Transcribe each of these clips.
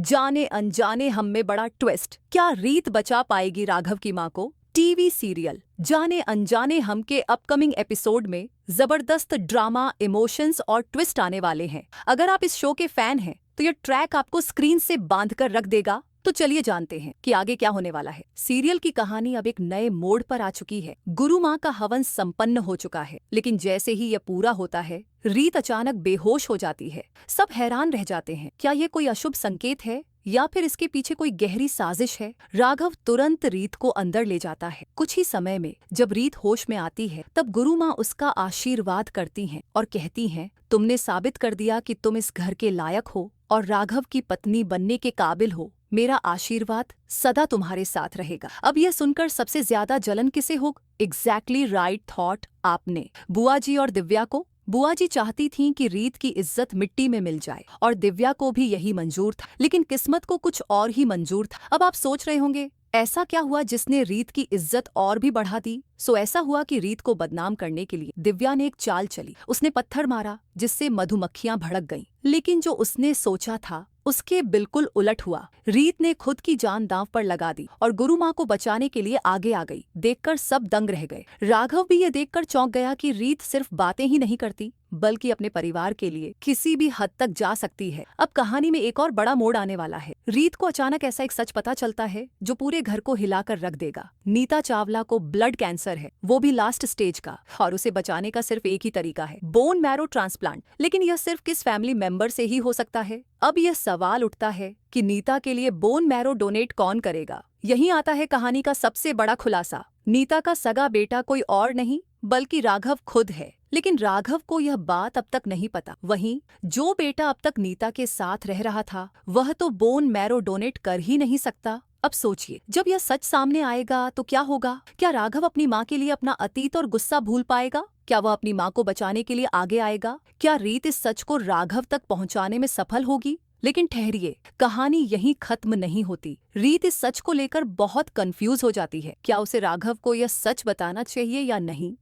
जाने अनजाने हम में बड़ा ट्विस्ट, क्या रीत बचा पाएगी राघव की मां को? टीवी सीरियल जाने अनजाने हम के अपकमिंग एपिसोड में जबरदस्त ड्रामा, इमोशंस और ट्विस्ट आने वाले हैं। अगर आप इस शो के फैन हैं तो ये ट्रैक आपको स्क्रीन से बांध कर रख देगा। तो चलिए जानते हैं कि आगे क्या होने वाला है। सीरियल की कहानी अब एक नए मोड़ पर आ चुकी है। गुरु माँ का हवन संपन्न हो चुका है, लेकिन जैसे ही यह पूरा होता है, रीत अचानक बेहोश हो जाती है। सब हैरान रह जाते हैं, क्या ये कोई अशुभ संकेत है या फिर इसके पीछे कोई गहरी साजिश है? राघव तुरंत रीत को अंदर ले जाता है। कुछ ही समय में जब रीत होश में आती है, तब गुरु माँ उसका आशीर्वाद करती हैं और कहती हैं, तुमने साबित कर दिया कि तुम इस घर के लायक हो और राघव की पत्नी बनने के काबिल हो। मेरा आशीर्वाद सदा तुम्हारे साथ रहेगा। अब यह सुनकर सबसे ज्यादा जलन किसे हो? एग्जैक्टली राइट थॉट आपने, बुआ जी और दिव्या को। बुआ जी चाहती थीं कि रीत की इज्जत मिट्टी में मिल जाए और दिव्या को भी यही मंजूर था, लेकिन किस्मत को कुछ और ही मंजूर था। अब आप सोच रहे होंगे, ऐसा क्या हुआ जिसने रीत की इज्जत और भी बढ़ा दी? ऐसा हुआ कि रीत को बदनाम करने के लिए दिव्या ने एक चाल चली। उसने पत्थर मारा जिससे मधुमक्खियां भड़क गईं। लेकिन जो उसने सोचा था उसके बिल्कुल उलट हुआ। रीत ने खुद की जान दांव पर लगा दी और गुरु माँ को बचाने के लिए आगे आ गई। देखकर सब दंग रह गए। राघव भी ये देखकर चौंक गया कि रीत सिर्फ बातें ही नहीं करती, बल्कि अपने परिवार के लिए किसी भी हद तक जा सकती है। अब कहानी में एक और बड़ा मोड़ आने वाला है। रीत को अचानक ऐसा एक सच पता चलता है जो पूरे घर को हिलाकर रख देगा। नीता चावला को ब्लड कैंसर है, वो भी लास्ट स्टेज का, और उसे बचाने का सिर्फ एक ही तरीका है, बोन मैरो ट्रांसप्लांट। लेकिन यह सिर्फ किस फैमिली मेंबर से ही हो सकता है? अब यह सवाल उठता है कि नीता के लिए बोन मैरो डोनेट कौन करेगा? यहीं आता है कहानी का सबसे बड़ा खुलासा। नीता का सगा बेटा कोई और नहीं बल्कि राघव खुद है। लेकिन राघव को यह बात अब तक नहीं पता। वहीं जो बेटा अब तक नीता के साथ रह रहा था, वह तो बोन मैरो डोनेट कर ही नहीं सकता। अब सोचिए, जब यह सच सामने आएगा तो क्या होगा? क्या राघव अपनी माँ के लिए अपना अतीत और गुस्सा भूल पाएगा? क्या वह अपनी माँ को बचाने के लिए आगे आएगा? क्या रीत इस सच को राघव तक पहुँचाने में सफल होगी? लेकिन ठहरिए, कहानी यहीं खत्म नहीं होती। रीत इस सच को लेकर बहुत कंफ्यूज हो जाती है। क्या उसे राघव को यह सच बताना चाहिए या नहीं?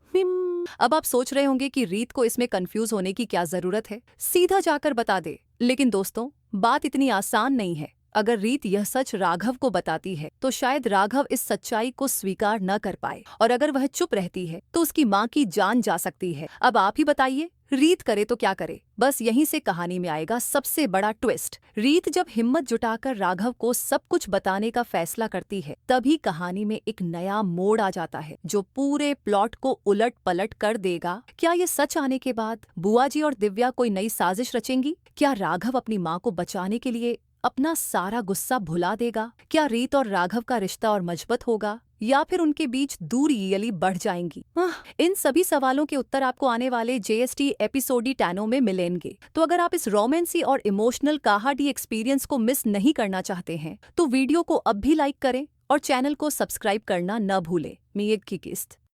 अब आप सोच रहे होंगे कि रीत को इसमें कंफ्यूज होने की क्या जरूरत है, सीधा जाकर बता दे। लेकिन दोस्तों, बात इतनी आसान नहीं है। अगर रीत यह सच राघव को बताती है तो शायद राघव इस सच्चाई को स्वीकार न कर पाए, और अगर वह चुप रहती है तो उसकी माँ की जान जा सकती है। अब आप ही बताइए, रीत करे तो क्या करे? बस यहीं से कहानी में आएगा सबसे बड़ा ट्विस्ट। रीत जब हिम्मत जुटाकर राघव को सब कुछ बताने का फैसला करती है, तभी कहानी में एक नया मोड़ आ जाता है जो पूरे प्लॉट को उलट पलट कर देगा। क्या ये सच आने के बाद बुआ जी और दिव्या कोई नई साजिश रचेंगी? क्या राघव अपनी माँ को बचाने के लिए अपना सारा गुस्सा भुला देगा? क्या रीत और राघव का रिश्ता और मजबूत होगा या फिर उनके बीच दूरी बढ़ जाएंगी? इन सभी सवालों के उत्तर आपको आने वाले JST एपिसोडी 10 में मिलेंगे। तो अगर आप इस रोमांसी और इमोशनल कहानी एक्सपीरियंस को मिस नहीं करना चाहते हैं तो वीडियो को अब भी लाइक करें और चैनल को सब्सक्राइब करना न भूलें। मी एक की किस्त।